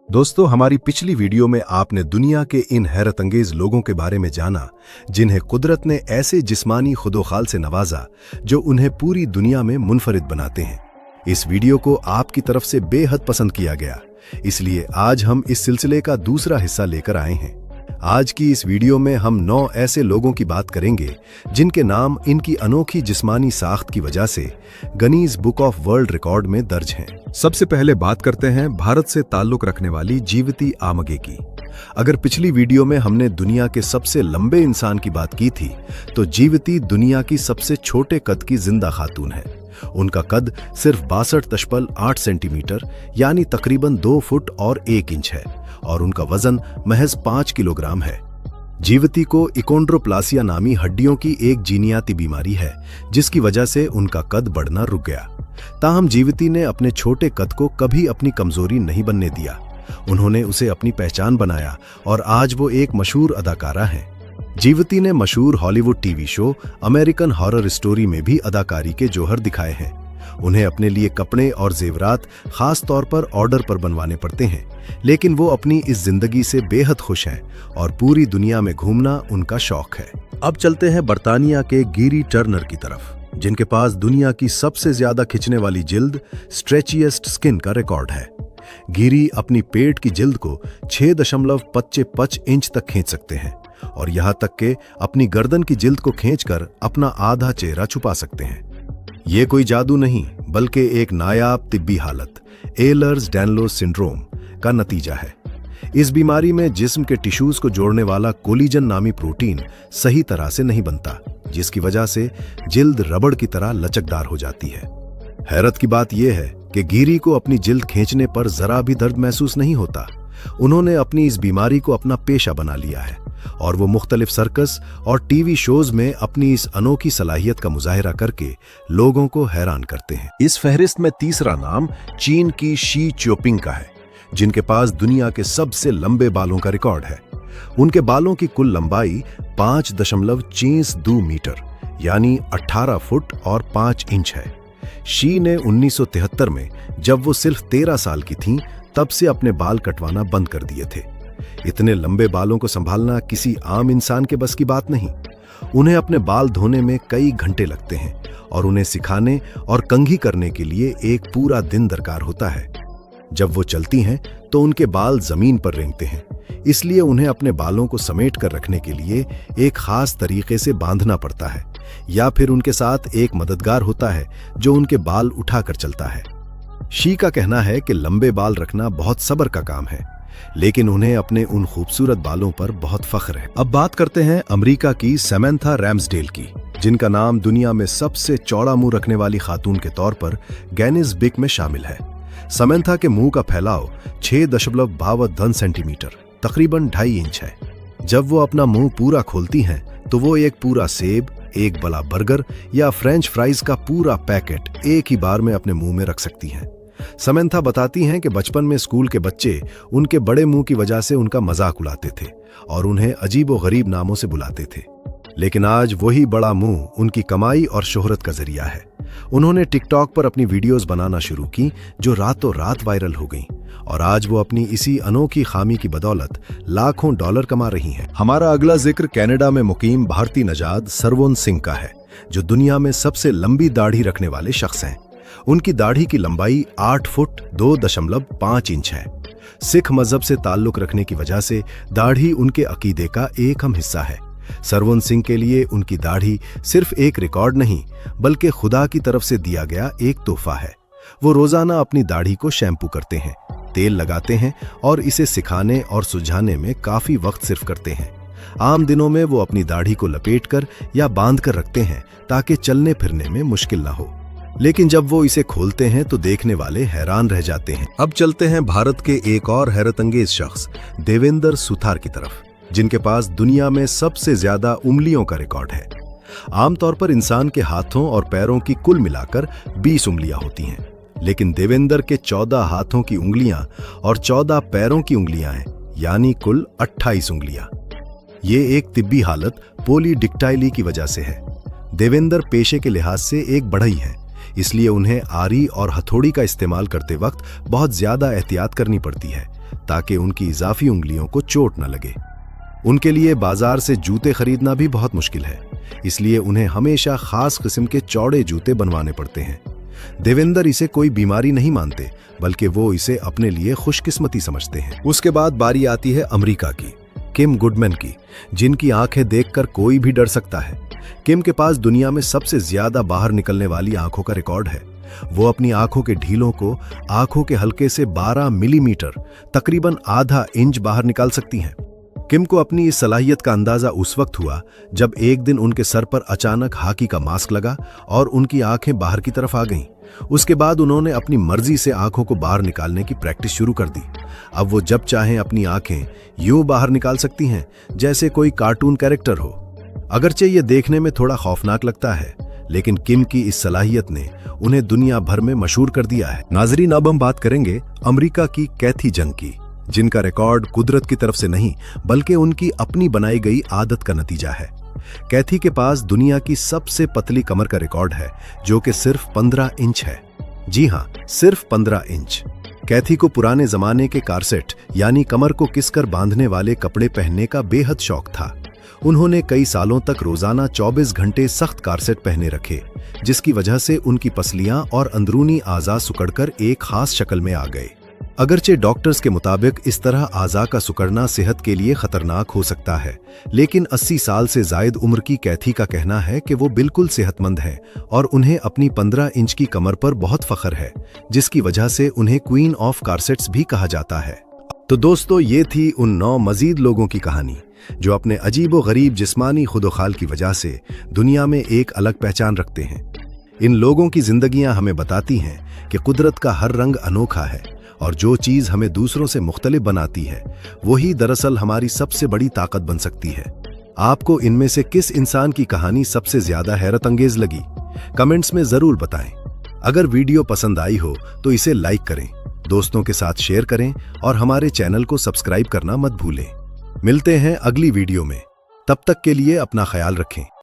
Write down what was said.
दोस्तों, हमारी पिछली वीडियो में आपने दुनिया के इन हैरतअंगेज लोगों के बारे में जाना जिन्हें कुदरत ने ऐसे जिस्मानी खुदोखाल से नवाजा जो उन्हें पूरी दुनिया में मुनफरिद बनाते हैं। इस वीडियो को आपकी तरफ से बेहद पसंद किया गया, इसलिए आज हम इस सिलसिले का दूसरा हिस्सा लेकर आए हैं। आज की इस वीडियो में हम 9 ऐसे लोगों की बात करेंगे जिनके नाम इनकी अनोखी जिस्मानी साख्त की वजह से Guinness book of world record में दर्ज हैं। सबसे पहले बात करते हैं भारत से ताल्लुक रखने वाली जीवती आमगे की। अगर पिछली वीडियो में हमने दुनिया के सबसे लंबे इंसान की बात की थी, तो जीवती दुनिया की सबसे छोटे कद की जिंदा खातून है। उनका कद सिर्फ 62.8 सेंटीमीटर यानी तकरीबन 2 फुट और 1 इंच है और उनका वजन महज 5 किलोग्राम है। जीवती को इकोंड्रोप्लासिया नामी हड्डियों की एक जीनियाती बीमारी है, जिसकी वजह से उनका कद बढ़ना रुक गया। ताहम जीवती ने अपने छोटे कद को कभी अपनी कमजोरी नहीं बनने दिया। उन्होंने उसे अपनी पहचान बनाया और आज वो एक मशहूर अदाकारा हैं। जीवती ने मशहूर Hollywood TV show American horror story में भी अदाकारी के जौहर दिखाए हैं। उन्हें अपने लिए कपड़े और जेवरात खास तौर पर ऑर्डर पर बनवाने पड़ते हैं, लेकिन वो अपनी इस जिंदगी से बेहद खुश हैं और पूरी दुनिया में घूमना उनका शौक है। अब चलते हैं बर्तानिया के गिरी टर्नर की तरफ, जिनके पास दुनिया की सबसे ज्यादा खिंचने वाली जिल्द स्ट्रेचिएस्ट स्किन का रिकॉर्ड है। गिरी अपनी पेट की जिल्द को 6.55 इंच तक खींच सकते हैं और यहाँ तक कि अपनी गर्दन की जिल्द को खींचकर अपना आधा चेहरा छुपा सकते हैं। ये कोई जादू नहीं, बल्कि एक नायाब तिब्बी हालत एलर्स-डायनलोस सिंड्रोम का नतीजा है। इस बीमारी में जिस्म के टिश्यूज को जोड़ने वाला कोलिजन नामी प्रोटीन सही तरह से नहीं बनता, जिसकी वजह से जिल्द रबड़ की तरह लचकदार हो जाती है। हैरत की बात यह है कि गिरी को अपनी जिल्द खींचने पर जरा भी दर्द महसूस नहीं होता। उन्होंने अपनी इस बीमारी को अपना पेशा बना लिया है और वो मुख्तलिफ सर्कस और टीवी शोज में अपनी इस अनोखी सलाहियत का मुजाहिरा करके लोगों को हैरान करते हैं। इस फहरिस्त में तीसरा नाम चीन की शी चियोपिंग का है, जिनके पास दुनिया के सबसे लंबे बालों का रिकॉर्ड है। उनके बालों की कुल लंबाई 5.42 मीटर यानी 18 फुट और 5 इंच है। शी ने 1973 में, जब वो सिर्फ 13 साल की थीं, तब से अपने बाल कटवाना बंद कर दिए थे। इतने लंबे बालों को संभालना किसी आम इंसान के बस की बात नहीं। उन्हें अपने बाल धोने में कई घंटे लगते हैं और उन्हें सिखाने और कंघी करने के लिए एक पूरा दिन दरकार होता है। जब वो चलती हैं तो उनके बाल जमीन पर रेंगते हैं, इसलिए उन्हें अपने बालों को समेट कर रखने के लिए एक खास तरीके से बांधना पड़ता है, या फिर उनके साथ एक मददगार होता है जो उनके बाल उठाकर चलता है। शी का कहना है कि लंबे बाल रखना बहुत सब्र का काम है, लेकिन उन्हें अपने उन खूबसूरत बालों पर बहुत फख्र है। अब बात करते हैं अमेरिका की सैमंथा रैम्सडेल की, जिनका नाम दुनिया में सबसे चौड़ा मुंह रखने वाली खातून के तौर पर गिनीज बुक में शामिल है। सैमंथा के मुंह का फैलाव 6.52 सेंटीमीटर तकरीबन 2.5 इंच है। जब वो अपना मुंह पूरा खोलती हैं तो वो एक पूरा सेब, एक बड़ा बर्गर या फ्रेंच फ्राइज का पूरा पैकेट एक ही बार में अपने मुंह में रख सकती हैं। सैमंथा बताती हैं कि बचपन में स्कूल के बच्चे उनके बड़े मुंह की वजह से उनका मजाक उड़ाते थे और उन्हें अजीब व गरीब नामों से बुलाते थे, लेकिन आज वही बड़ा मुंह उनकी कमाई और शोहरत का जरिया है। उन्होंने टिकटॉक पर अपनी वीडियोस बनाना शुरू की, जो रातों रात वायरल हो गईं और आज वो अपनी इसी अनोखी खामी की बदौलत लाखों डॉलर कमा रही हैं। हमारा अगला जिक्र कनाडा में मुकीम भारतीय नजाद सरवोन सिंह का है, जो दुनिया में सबसे लंबी दाढ़ी रखने वाले शख्स हैं। उनकी दाढ़ी की लंबाई 8 फुट 2.5 इंच है। सिख मजहब से ताल्लुक रखने की वजह से दाढ़ी उनके अकीदे का एक अहम हिस्सा है। सरवोन सिंह के लिए उनकी दाढ़ी सिर्फ एक रिकॉर्ड नहीं, बल्कि खुदा की तरफ से दिया गया एक तोहफा है। वो रोजाना अपनी दाढ़ी को शैम्पू करते हैं, तेल लगाते हैं और इसे सिखाने और सुझाने में काफी वक्त सिर्फ करते हैं। आम दिनों में वो अपनी दाढ़ी को लपेटकर या बांध कर रखते हैं ताकि चलने फिरने में मुश्किल ना हो, लेकिन जब वो इसे खोलते हैं तो देखने वाले हैरान रह जाते हैं। अब चलते हैं भारत के एक और हैरतअंगेज शख्स देवेंद्र सुथार की तरफ, जिनके पास दुनिया में सबसे ज्यादा उंगलियों का रिकॉर्ड है। आमतौर पर इंसान के हाथों और पैरों की कुल मिलाकर 20 उंगलियां होती हैं, लेकिन देवेंद्र के 14 हाथों की उंगलियां और 14 पैरों की उंगलियां हैं, यानी कुल 28 उंगलियां। ये एक तिब्बी हालत पॉलीडिक्टाइली की वजह से है। देवेंद्र पेशे के लिहाज से एक बढ़ई है, इसलिए उन्हें आरी और हथौड़ी का इस्तेमाल करते वक्त बहुत ज्यादा एहतियात करनी पड़ती है, ताकि उनकी इजाफी उंगलियों को चोट न लगे। उनके लिए बाजार से जूते खरीदना भी बहुत मुश्किल है, इसलिए उन्हें हमेशा खास किस्म के चौड़े जूते बनवाने पड़ते हैं। देवेंद्र इसे कोई बीमारी नहीं मानते, बल्कि वो इसे अपने लिए खुशकिस्मती समझते हैं। उसके बाद बारी आती है अमेरिका की, किम गुडमैन की, जिनकी आंखें देखकर कोई भी डर सकता है। किम के पास दुनिया में सबसे ज्यादा बाहर निकलने वाली आंखों का रिकॉर्ड है। वो अपनी आंखों के ढीलों को आंखों के हल्के से 12 मिलीमीटर, तकरीबन आधा इंच बाहर निकाल सकती हैं। किम को अपनी इस सलाहियत का अंदाजा उस वक्त हुआ जब एक दिन उनके सर पर अचानक हॉकी का मास्क लगा और उनकी आंखें बाहर की तरफ आ गईं। उसके बाद उन्होंने अपनी मर्जी से आंखों को बाहर निकालने की प्रैक्टिस शुरू कर दी। अब वो जब चाहें अपनी आंखें यूं बाहर निकाल सकती हैं जैसे कोई कार्टून कैरेक्टर हो। अगरचे ये देखने में थोड़ा खौफनाक लगता है, लेकिन किम की इस सलाहियत ने उन्हें दुनिया भर में मशहूर कर दिया है। नाजरीन, अब हम बात करेंगे अमेरिका की कैथी जंग की, जिनका रिकॉर्ड कुदरत की तरफ से नहीं बल्कि उनकी अपनी बनाई गई आदत का नतीजा है। कैथी के पास दुनिया की सबसे पतली कमर का रिकॉर्ड है, जो कि सिर्फ 15 इंच है। जी हां, सिर्फ 15 इंच। कैथी को पुराने जमाने के कारसेट यानी कमर को किसकर बांधने वाले कपड़े पहनने का बेहद शौक था। उन्होंने कई सालों तक रोजाना 24 घंटे सख्त कारसेट पहने रखे, जिसकी वजह से उनकी पसलियां और अंदरूनी आज़ा सुकड़कर एक खास शक्ल में आ गए। अगरचे डॉक्टर्स के मुताबिक इस तरह आज़ा का सुकड़ना सेहत के लिए खतरनाक हो सकता है, लेकिन 80 साल से जायद उम्र की कैथी का कहना है कि वो बिल्कुल सेहतमंद है और उन्हें अपनी 15 इंच की कमर पर बहुत फख्र है, जिसकी वजह से उन्हें क्वीन ऑफ कारसेट्स भी कहा जाता है। तो दोस्तों, ये थी उन 9 मजीद लोगों की कहानी जो अपने अजीबो गरीब जिस्मानी खुदोखाल की वजह से दुनिया में एक अलग पहचान रखते हैं। इन लोगों की जिंदगियां हमें बताती हैं कि कुदरत का हर रंग अनोखा है और जो चीज हमें दूसरों से मुख्तलिफ बनाती है वही दरअसल हमारी सबसे बड़ी ताकत बन सकती है। आपको इनमें से किस इंसान की कहानी सबसे ज्यादा हैरत अंगेज लगी? कमेंट्स में जरूर बताएं। अगर वीडियो पसंद आई हो तो इसे लाइक करें, दोस्तों के साथ शेयर करें और हमारे चैनल को सब्सक्राइब करना मत भूलें। मिलते हैं अगली वीडियो में, तब तक के लिए अपना ख्याल रखें।